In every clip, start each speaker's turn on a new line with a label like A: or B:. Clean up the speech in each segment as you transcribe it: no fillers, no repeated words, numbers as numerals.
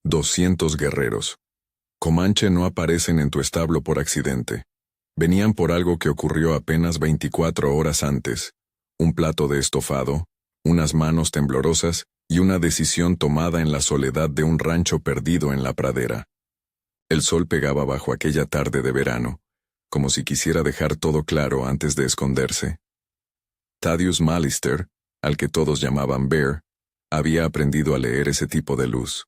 A: 200 guerreros. Comanche no aparecen en tu establo por accidente. Venían por algo que ocurrió apenas 24 horas antes. Un plato de estofado, unas manos temblorosas y una decisión tomada en la soledad de un rancho perdido en la pradera. El sol pegaba bajo aquella tarde de verano, como si quisiera dejar todo claro antes de esconderse. Thaddeus Mallister, al que todos llamaban Bear, había aprendido a leer ese tipo de luz.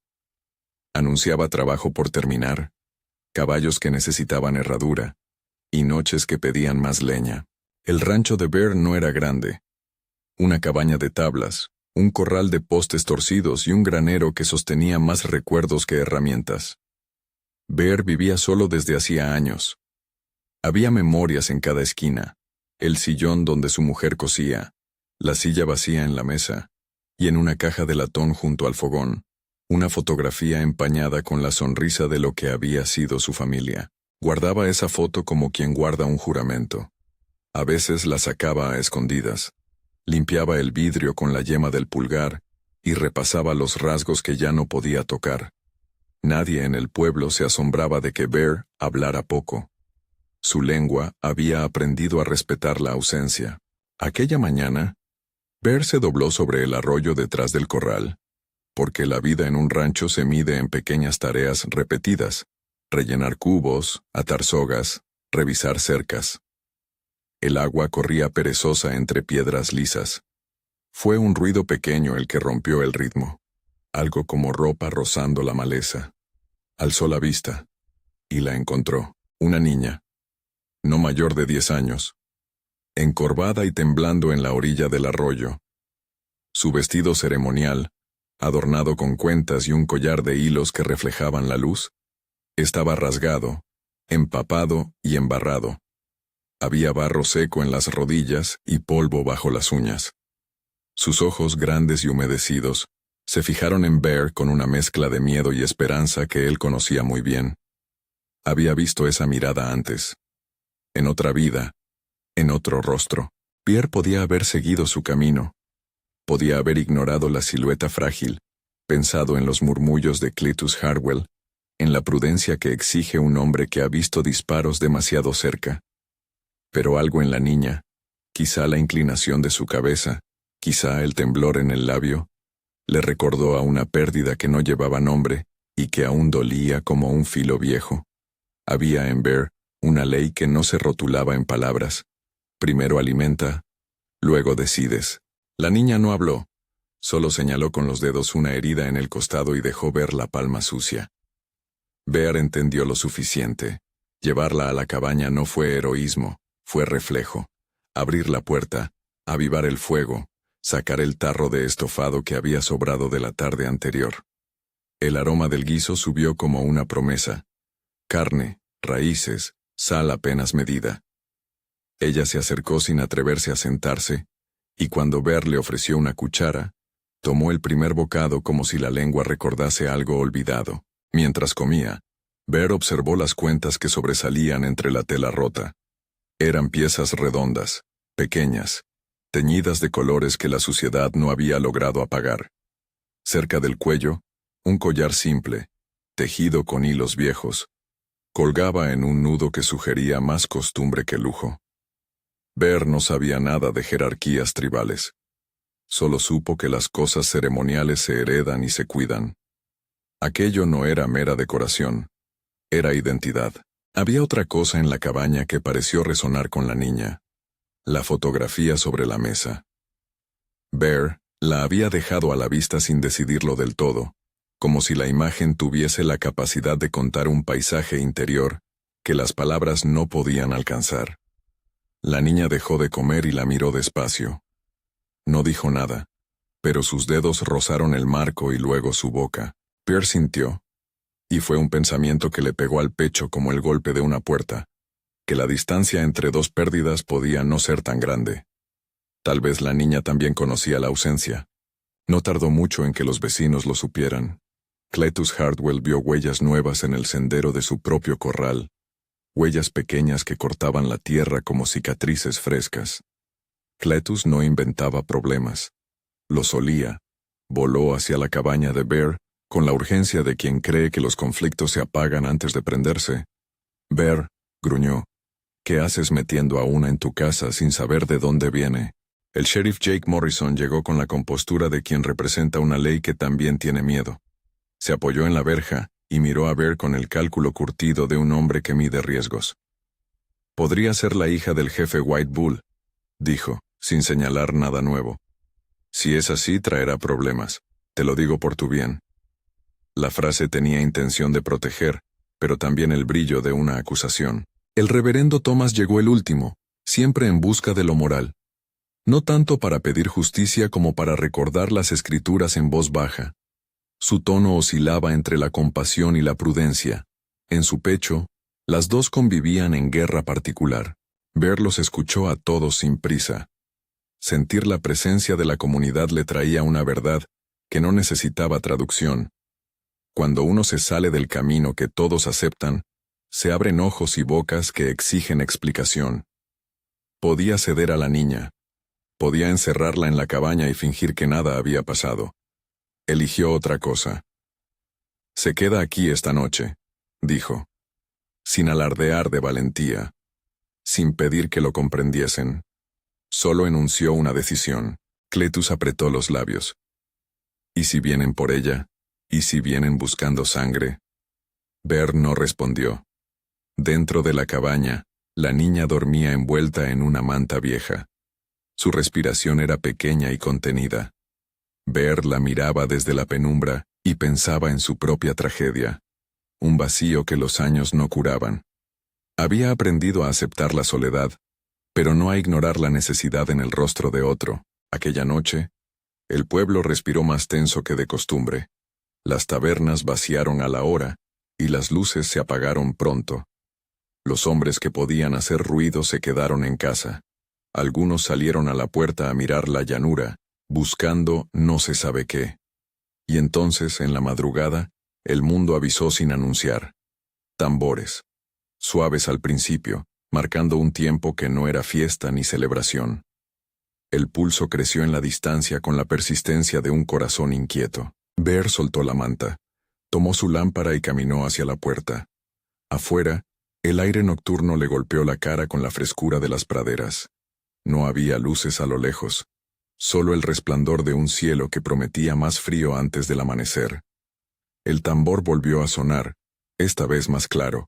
A: Anunciaba trabajo por terminar, caballos que necesitaban herradura, y noches que pedían más leña. El rancho de Bear no era grande. Una cabaña de tablas, un corral de postes torcidos y un granero que sostenía más recuerdos que herramientas. Bear vivía solo desde hacía años. Había memorias en cada esquina, el sillón donde su mujer cosía, la silla vacía en la mesa, y en una caja de latón junto al fogón, una fotografía empañada con la sonrisa de lo que había sido su familia. Guardaba esa foto como quien guarda un juramento. A veces la sacaba a escondidas, limpiaba el vidrio con la yema del pulgar y repasaba los rasgos que ya no podía tocar. Nadie en el pueblo se asombraba de que Bear hablara poco. Su lengua había aprendido a respetar la ausencia. Aquella mañana, Bear se dobló sobre el arroyo detrás del corral, porque la vida en un rancho se mide en pequeñas tareas repetidas: rellenar cubos, atar sogas, revisar cercas. El agua corría perezosa entre piedras lisas. Fue un ruido pequeño el que rompió el ritmo, algo como ropa rozando la maleza. Alzó la vista, y la encontró, una niña, no mayor de 10 años, encorvada y temblando en la orilla del arroyo. Su vestido ceremonial, adornado con cuentas y un collar de hilos que reflejaban la luz, estaba rasgado, empapado y embarrado. Había barro seco en las rodillas y polvo bajo las uñas. Sus ojos grandes y humedecidos se fijaron en Bear con una mezcla de miedo y esperanza que él conocía muy bien. Había visto esa mirada antes. En otra vida, en otro rostro. Bear podía haber seguido su camino. Podía haber ignorado la silueta frágil, pensado en los murmullos de Cletus Hardwell, en la prudencia que exige un hombre que ha visto disparos demasiado cerca. Pero algo en la niña, quizá la inclinación de su cabeza, quizá el temblor en el labio, le recordó a una pérdida que no llevaba nombre y que aún dolía como un filo viejo. Había en Bear una ley que no se rotulaba en palabras. Primero alimenta, luego decides. La niña no habló, solo señaló con los dedos una herida en el costado y dejó ver la palma sucia. Bear entendió lo suficiente. Llevarla a la cabaña no fue heroísmo, fue reflejo. Abrir la puerta, avivar el fuego, sacar el tarro de estofado que había sobrado de la tarde anterior. El aroma del guiso subió como una promesa. Carne, raíces, sal apenas medida. Ella se acercó sin atreverse a sentarse, y cuando Bear le ofreció una cuchara, tomó el primer bocado como si la lengua recordase algo olvidado. Mientras comía, Bear observó las cuentas que sobresalían entre la tela rota. Eran piezas redondas, pequeñas, teñidas de colores que la suciedad no había logrado apagar. Cerca del cuello, un collar simple, tejido con hilos viejos, colgaba en un nudo que sugería más costumbre que lujo. Bear no sabía nada de jerarquías tribales. Solo supo que las cosas ceremoniales se heredan y se cuidan. Aquello no era mera decoración, era identidad. Había otra cosa en la cabaña que pareció resonar con la niña: la fotografía sobre la mesa. Bear la había dejado a la vista sin decidirlo del todo, como si la imagen tuviese la capacidad de contar un paisaje interior que las palabras no podían alcanzar. La niña dejó de comer y la miró despacio. No dijo nada, pero sus dedos rozaron el marco y luego su boca. Bear sintió, y fue un pensamiento que le pegó al pecho como el golpe de una puerta, que la distancia entre dos pérdidas podía no ser tan grande. Tal vez la niña también conocía la ausencia. No tardó mucho en que los vecinos lo supieran. Cletus Hardwell vio huellas nuevas en el sendero de su propio corral, huellas pequeñas que cortaban la tierra como cicatrices frescas. Cletus no inventaba problemas. Los olía, voló hacia la cabaña de Bear con la urgencia de quien cree que los conflictos se apagan antes de prenderse. Bear, gruñó, ¿qué haces metiendo a una en tu casa sin saber de dónde viene? El sheriff Jake Morrison llegó con la compostura de quien representa una ley que también tiene miedo. Se apoyó en la verja y miró a Bear con el cálculo curtido de un hombre que mide riesgos. Podría ser la hija del jefe White Bull, dijo, sin señalar nada nuevo. Si es así, traerá problemas. Te lo digo por tu bien. La frase tenía intención de proteger, pero también el brillo de una acusación. El reverendo Thomas llegó el último, siempre en busca de lo moral. No tanto para pedir justicia como para recordar las escrituras en voz baja. Su tono oscilaba entre la compasión y la prudencia. En su pecho, las dos convivían en guerra particular. Bear los escuchó a todos sin prisa. Sentir la presencia de la comunidad le traía una verdad que no necesitaba traducción. Cuando uno se sale del camino que todos aceptan, se abren ojos y bocas que exigen explicación. Podía ceder a la niña. Podía encerrarla en la cabaña y fingir que nada había pasado. Eligió otra cosa. Se queda aquí esta noche, dijo, sin alardear de valentía, sin pedir que lo comprendiesen. Solo enunció una decisión. Cletus apretó los labios. ¿Y si vienen por ella? ¿Y si vienen buscando sangre? Bear no respondió. Dentro de la cabaña, la niña dormía envuelta en una manta vieja. Su respiración era pequeña y contenida. Bear la miraba desde la penumbra y pensaba en su propia tragedia, un vacío que los años no curaban. Había aprendido a aceptar la soledad, pero no a ignorar la necesidad en el rostro de otro. Aquella noche, el pueblo respiró más tenso que de costumbre. Las tabernas vaciaron a la hora, y las luces se apagaron pronto. Los hombres que podían hacer ruido se quedaron en casa. Algunos salieron a la puerta a mirar la llanura, buscando no se sabe qué. Y entonces, en la madrugada, el mundo avisó sin anunciar. Tambores. Suaves al principio, marcando un tiempo que no era fiesta ni celebración. El pulso creció en la distancia con la persistencia de un corazón inquieto. Bear soltó la manta, tomó su lámpara y caminó hacia la puerta. Afuera, el aire nocturno le golpeó la cara con la frescura de las praderas. No había luces a lo lejos, solo el resplandor de un cielo que prometía más frío antes del amanecer. El tambor volvió a sonar, esta vez más claro,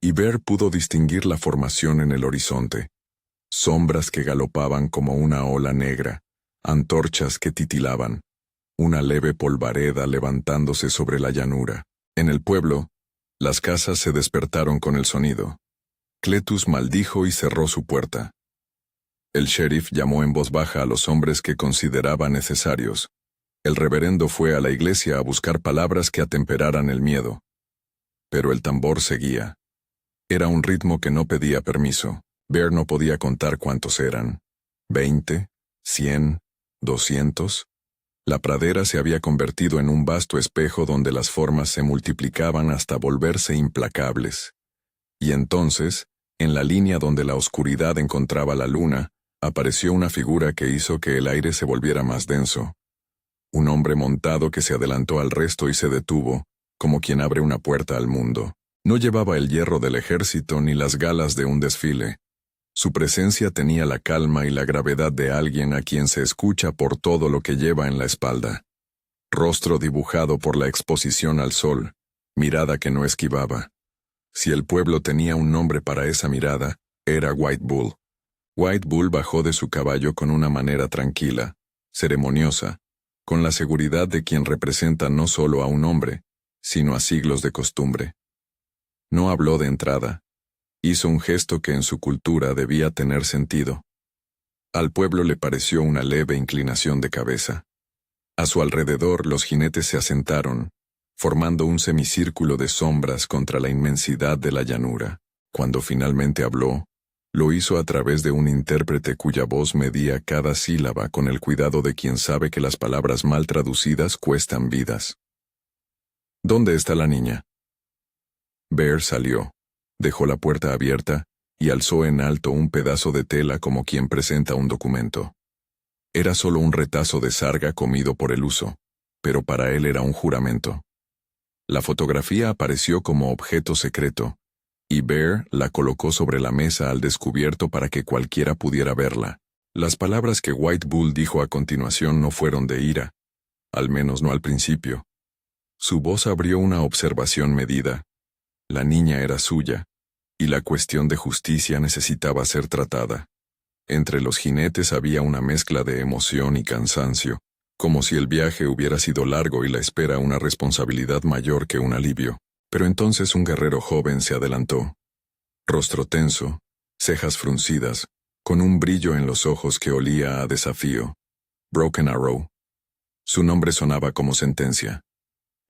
A: y Bear pudo distinguir la formación en el horizonte. Sombras que galopaban como una ola negra, antorchas que titilaban, una leve polvareda levantándose sobre la llanura. En el pueblo, las casas se despertaron con el sonido. Cletus maldijo y cerró su puerta. El sheriff llamó en voz baja a los hombres que consideraba necesarios. El reverendo fue a la iglesia a buscar palabras que atemperaran el miedo. Pero el tambor seguía. Era un ritmo que no pedía permiso. Bear no podía contar cuántos eran. 20, 100, 200. La pradera se había convertido en un vasto espejo donde las formas se multiplicaban hasta volverse implacables. Y entonces, en la línea donde la oscuridad encontraba la luna, apareció una figura que hizo que el aire se volviera más denso. Un hombre montado que se adelantó al resto y se detuvo, como quien abre una puerta al mundo. No llevaba el hierro del ejército ni las galas de un desfile. Su presencia tenía la calma y la gravedad de alguien a quien se escucha por todo lo que lleva en la espalda. Rostro dibujado por la exposición al sol, mirada que no esquivaba. Si el pueblo tenía un nombre para esa mirada, era White Bull. White Bull bajó de su caballo con una manera tranquila, ceremoniosa, con la seguridad de quien representa no solo a un hombre, sino a siglos de costumbre. No habló de entrada. Hizo un gesto que en su cultura debía tener sentido. Al pueblo le pareció una leve inclinación de cabeza. A su alrededor los jinetes se asentaron, formando un semicírculo de sombras contra la inmensidad de la llanura. Cuando finalmente habló, lo hizo a través de un intérprete cuya voz medía cada sílaba con el cuidado de quien sabe que las palabras mal traducidas cuestan vidas. ¿Dónde está la niña? Bear salió. Dejó la puerta abierta y alzó en alto un pedazo de tela como quien presenta un documento. Era solo un retazo de sarga comido por el uso, pero para él era un juramento. La fotografía apareció como objeto secreto, y Bear la colocó sobre la mesa al descubierto para que cualquiera pudiera verla. Las palabras que White Bull dijo a continuación no fueron de ira, al menos no al principio. Su voz abrió una observación medida. La niña era suya, y la cuestión de justicia necesitaba ser tratada. Entre los jinetes había una mezcla de emoción y cansancio, como si el viaje hubiera sido largo y la espera una responsabilidad mayor que un alivio. Pero entonces un guerrero joven se adelantó. Rostro tenso, cejas fruncidas, con un brillo en los ojos que olía a desafío. Broken Arrow. Su nombre sonaba como sentencia.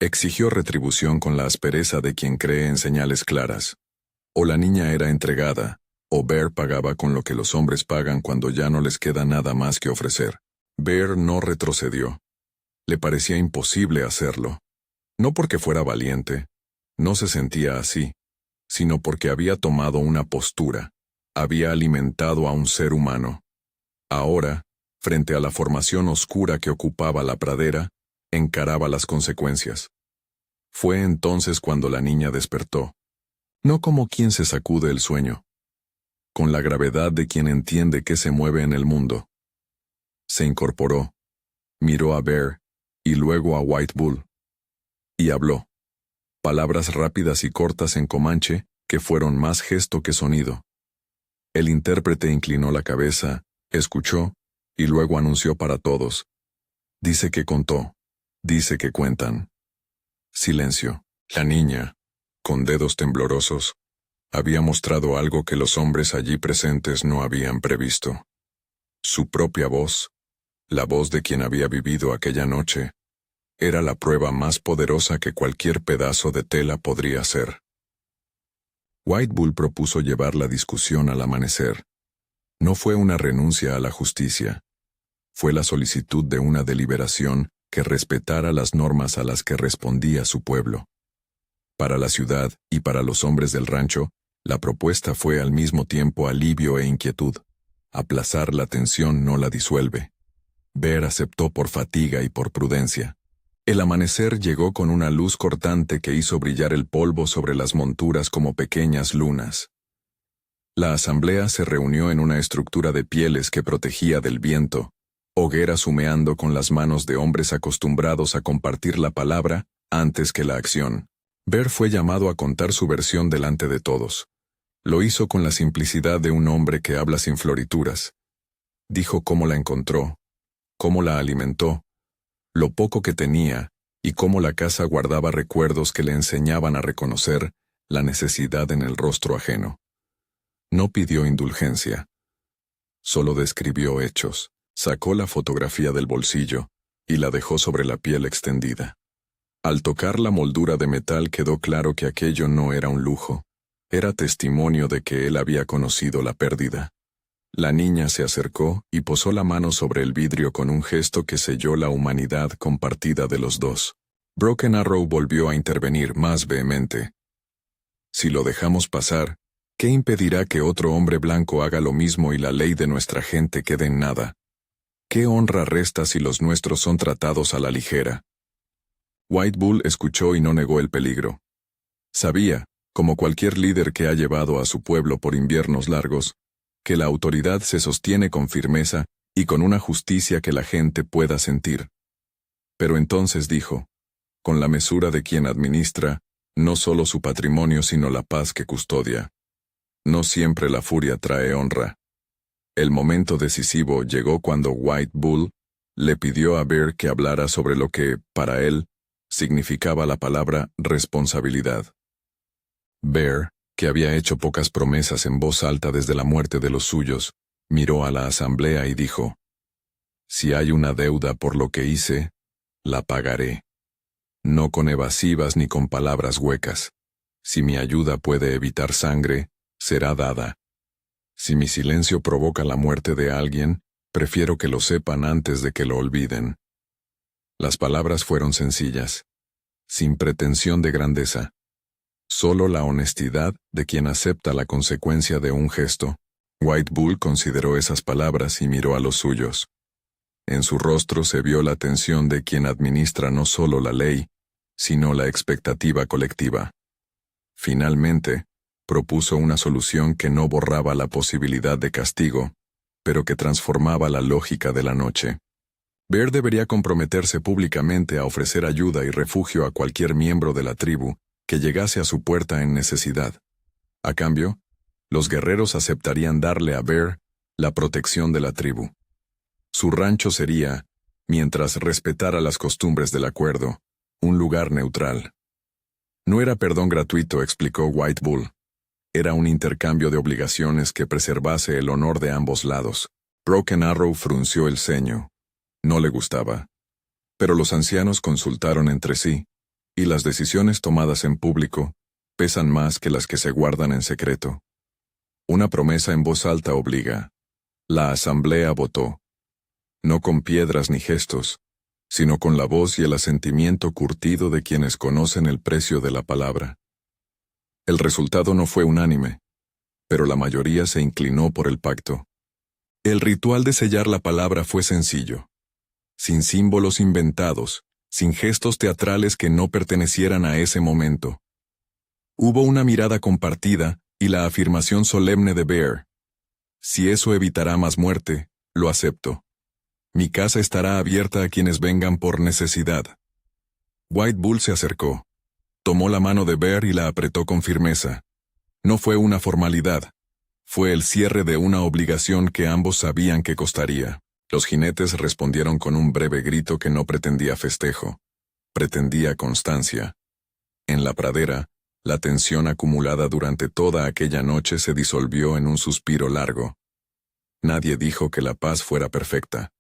A: Exigió retribución con la aspereza de quien cree en señales claras. O la niña era entregada, o Bear pagaba con lo que los hombres pagan cuando ya no les queda nada más que ofrecer. Bear no retrocedió. Le parecía imposible hacerlo. No porque fuera valiente, no se sentía así, sino porque había tomado una postura, había alimentado a un ser humano. Ahora, frente a la formación oscura que ocupaba la pradera, encaraba las consecuencias. Fue entonces cuando la niña despertó, no como quien se sacude el sueño, con la gravedad de quien entiende qué se mueve en el mundo. Se incorporó, miró a Bear, y luego a White Bull. Y habló. Palabras rápidas y cortas en comanche, que fueron más gesto que sonido. El intérprete inclinó la cabeza, escuchó, y luego anunció para todos. Dice que contó, dice que cuentan. Silencio. La niña, con dedos temblorosos, había mostrado algo que los hombres allí presentes no habían previsto. Su propia voz, la voz de quien había vivido aquella noche, era la prueba más poderosa que cualquier pedazo de tela podría ser. White Bull propuso llevar la discusión al amanecer. No fue una renuncia a la justicia. Fue la solicitud de una deliberación que respetara las normas a las que respondía su pueblo. Para la ciudad y para los hombres del rancho, la propuesta fue al mismo tiempo alivio e inquietud. Aplazar la tensión no la disuelve. Bear aceptó por fatiga y por prudencia. El amanecer llegó con una luz cortante que hizo brillar el polvo sobre las monturas como pequeñas lunas. La asamblea se reunió en una estructura de pieles que protegía del viento, hogueras humeando con las manos de hombres acostumbrados a compartir la palabra antes que la acción. Bear fue llamado a contar su versión delante de todos. Lo hizo con la simplicidad de un hombre que habla sin florituras. Dijo cómo la encontró, cómo la alimentó, lo poco que tenía, y cómo la casa guardaba recuerdos que le enseñaban a reconocer la necesidad en el rostro ajeno. No pidió indulgencia. Solo describió hechos, sacó la fotografía del bolsillo y la dejó sobre la piel extendida. Al tocar la moldura de metal quedó claro que aquello no era un lujo, era testimonio de que él había conocido la pérdida. La niña se acercó y posó la mano sobre el vidrio con un gesto que selló la humanidad compartida de los dos. Broken Arrow volvió a intervenir más vehemente. Si lo dejamos pasar, ¿qué impedirá que otro hombre blanco haga lo mismo y la ley de nuestra gente quede en nada? ¿Qué honra resta si los nuestros son tratados a la ligera? White Bull escuchó y no negó el peligro. Sabía, como cualquier líder que ha llevado a su pueblo por inviernos largos, que la autoridad se sostiene con firmeza y con una justicia que la gente pueda sentir. Pero entonces dijo, con la mesura de quien administra, no solo su patrimonio sino la paz que custodia. No siempre la furia trae honra. El momento decisivo llegó cuando White Bull le pidió a Bear que hablara sobre lo que, para él, significaba la palabra responsabilidad. Bear, que había hecho pocas promesas en voz alta desde la muerte de los suyos, miró a la asamblea y dijo, si hay una deuda por lo que hice, la pagaré. No con evasivas ni con palabras huecas. Si mi ayuda puede evitar sangre, será dada. Si mi silencio provoca la muerte de alguien, prefiero que lo sepan antes de que lo olviden. Las palabras fueron sencillas, sin pretensión de grandeza. Solo la honestidad de quien acepta la consecuencia de un gesto. White Bull consideró esas palabras y miró a los suyos. En su rostro se vio la tensión de quien administra no solo la ley, sino la expectativa colectiva. Finalmente, propuso una solución que no borraba la posibilidad de castigo, pero que transformaba la lógica de la noche. Bear debería comprometerse públicamente a ofrecer ayuda y refugio a cualquier miembro de la tribu que llegase a su puerta en necesidad. A cambio, los guerreros aceptarían darle a Bear la protección de la tribu. Su rancho sería, mientras respetara las costumbres del acuerdo, un lugar neutral. No era perdón gratuito, explicó White Bull. Era un intercambio de obligaciones que preservase el honor de ambos lados. Broken Arrow frunció el ceño. No le gustaba. Pero los ancianos consultaron entre sí, y las decisiones tomadas en público pesan más que las que se guardan en secreto. Una promesa en voz alta obliga. La asamblea votó. No con piedras ni gestos, sino con la voz y el asentimiento curtido de quienes conocen el precio de la palabra. El resultado no fue unánime, pero la mayoría se inclinó por el pacto. El ritual de sellar la palabra fue sencillo. Sin símbolos inventados, sin gestos teatrales que no pertenecieran a ese momento. Hubo una mirada compartida y la afirmación solemne de Bear. Si eso evitará más muerte, lo acepto. Mi casa estará abierta a quienes vengan por necesidad. White Bull se acercó. Tomó la mano de Bear y la apretó con firmeza. No fue una formalidad. Fue el cierre de una obligación que ambos sabían que costaría. Los jinetes respondieron con un breve grito que no pretendía festejo. Pretendía constancia. En la pradera, la tensión acumulada durante toda aquella noche se disolvió en un suspiro largo. Nadie dijo que la paz fuera perfecta.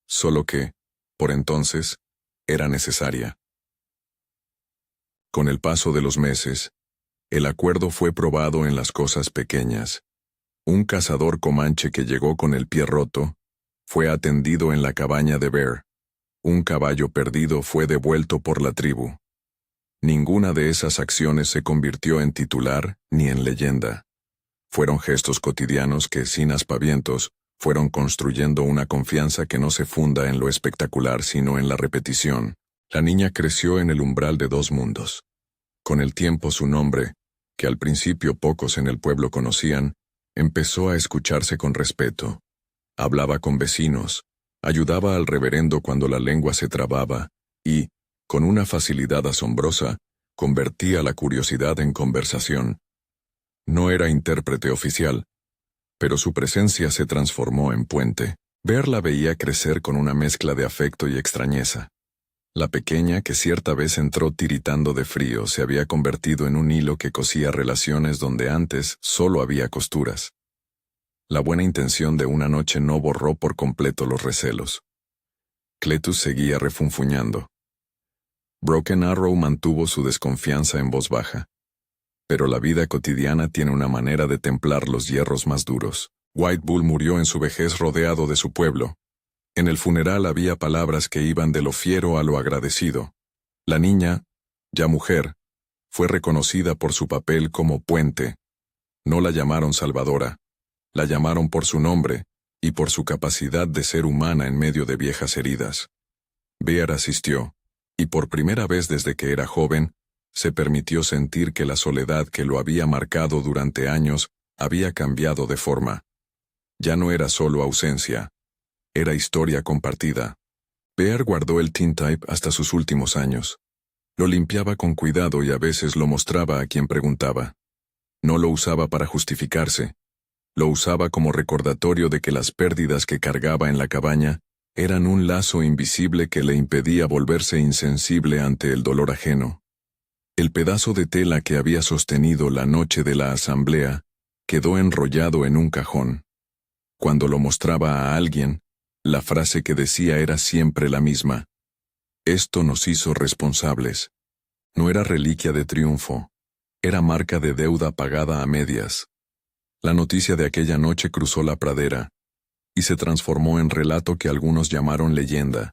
A: Solo que, por entonces, era necesaria. Con el paso de los meses, el acuerdo fue probado en las cosas pequeñas. Un cazador comanche que llegó con el pie roto, fue atendido en la cabaña de Bear. Un caballo perdido fue devuelto por la tribu. Ninguna de esas acciones se convirtió en titular ni en leyenda. Fueron gestos cotidianos que, sin aspavientos, fueron construyendo una confianza que no se funda en lo espectacular sino en la repetición. La niña creció en el umbral de dos mundos. Con el tiempo su nombre, que al principio pocos en el pueblo conocían, empezó a escucharse con respeto. Hablaba con vecinos, ayudaba al reverendo cuando la lengua se trababa, y, con una facilidad asombrosa, convertía la curiosidad en conversación. No era intérprete oficial, pero su presencia se transformó en puente. Bear la veía crecer con una mezcla de afecto y extrañeza. La pequeña, que cierta vez entró tiritando de frío, se había convertido en un hilo que cosía relaciones donde antes solo había costuras. La buena intención de una noche no borró por completo los recelos. Cletus seguía refunfuñando. Broken Arrow mantuvo su desconfianza en voz baja. Pero la vida cotidiana tiene una manera de templar los hierros más duros. White Bull murió en su vejez rodeado de su pueblo. En el funeral había palabras que iban de lo fiero a lo agradecido. La niña, ya mujer, fue reconocida por su papel como puente. No la llamaron salvadora. La llamaron por su nombre y por su capacidad de ser humana en medio de viejas heridas. Bear asistió, y por primera vez desde que era joven, se permitió sentir que la soledad que lo había marcado durante años había cambiado de forma. Ya no era solo ausencia, era historia compartida. Bear guardó el tintype hasta sus últimos años. Lo limpiaba con cuidado y a veces lo mostraba a quien preguntaba. No lo usaba para justificarse. Lo usaba como recordatorio de que las pérdidas que cargaba en la cabaña eran un lazo invisible que le impedía volverse insensible ante el dolor ajeno. El pedazo de tela que había sostenido la noche de la asamblea quedó enrollado en un cajón. Cuando lo mostraba a alguien, la frase que decía era siempre la misma. Esto nos hizo responsables. No era reliquia de triunfo, era marca de deuda pagada a medias. La noticia de aquella noche cruzó la pradera, y se transformó en relato que algunos llamaron leyenda.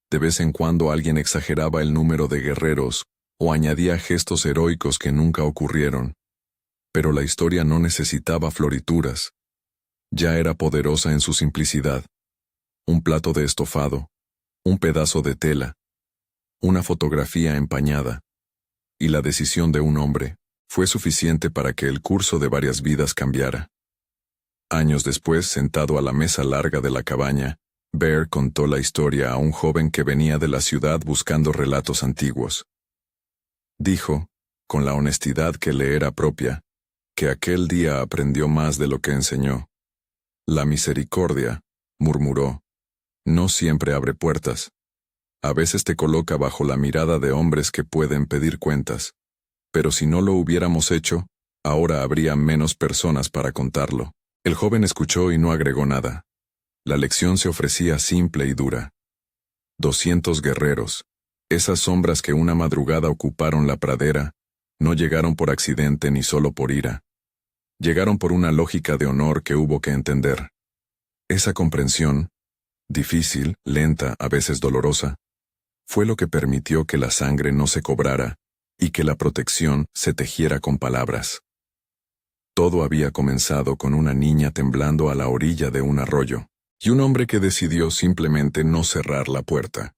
A: De vez en cuando alguien exageraba el número de guerreros, o añadía gestos heroicos que nunca ocurrieron. Pero la historia no necesitaba florituras. Ya era poderosa en su simplicidad. Un plato de estofado, un pedazo de tela, una fotografía empañada, y la decisión de un hombre fue suficiente para que el curso de varias vidas cambiara. Años después, sentado a la mesa larga de la cabaña, Bear contó la historia a un joven que venía de la ciudad buscando relatos antiguos. Dijo, con la honestidad que le era propia, que aquel día aprendió más de lo que enseñó. La misericordia, murmuró, no siempre abre puertas. A veces te coloca bajo la mirada de hombres que pueden pedir cuentas. Pero si no lo hubiéramos hecho, ahora habría menos personas para contarlo. El joven escuchó y no agregó nada. La lección se ofrecía simple y dura. 200 guerreros, esas sombras que una madrugada ocuparon la pradera, no llegaron por accidente ni solo por ira. Llegaron por una lógica de honor que hubo que entender. Esa comprensión, difícil, lenta, a veces dolorosa, fue lo que permitió que la sangre no se cobrara y que la protección se tejiera con palabras. Todo había comenzado con una niña temblando a la orilla de un arroyo, y un hombre que decidió simplemente no cerrar la puerta.